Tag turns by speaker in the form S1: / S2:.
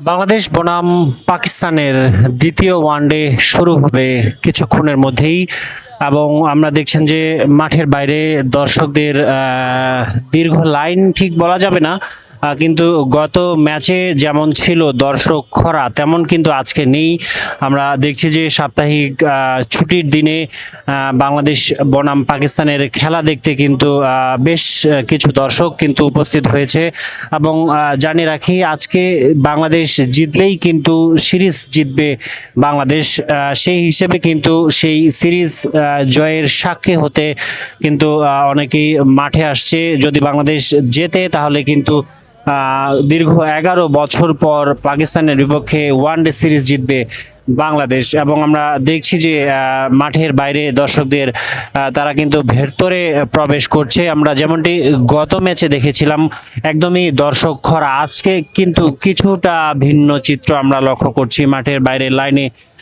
S1: বাংলাদেশ বনাম পাকিস্তানের দ্বিতীয় ওয়ানডে শুরু হবে কিছুক্ষণের মধ্যেই এবং আমরা দেখছেন যে মাঠের বাইরে দর্শকদের দীর্ঘ লাইন ঠিক বলা যাবে না, কিন্তু গত ম্যাচে যেমন ছিল দর্শক খরা তেমন কিন্তু আজকে নেই। আমরা দেখছি যে সাপ্তাহিক ছুটির দিনে বাংলাদেশ বনাম পাকিস্তানের খেলা দেখতে কিন্তু বেশ কিছু দর্শক কিন্তু উপস্থিত হয়েছে এবং জানিয়ে রাখি আজকে বাংলাদেশ জিতলেই কিন্তু সিরিজ জিতবে বাংলাদেশ। সেই হিসেবে কিন্তু সেই সিরিজ জয়ের সাক্ষী হতে কিন্তু অনেকেই মাঠে আসছে। যদি বাংলাদেশ জেতে তাহলে কিন্তু দীর্ঘ 11 বছর পর পাকিস্তানের বিপক্ষে ওয়ানডে সিরিজ জিতবে বাংলাদেশ এবং আমরা দেখছি যে মাঠের বাইরে দর্শকদের তারা কিন্তু ভেতরে প্রবেশ করছে। আমরা যেমনটি গত ম্যাচে দেখেছিলাম একদমই দর্শক খরা, আজকে কিন্তু কিছুটা ভিন্ন চিত্র আমরা লক্ষ্য করছি। মাঠের বাইরে লাইনে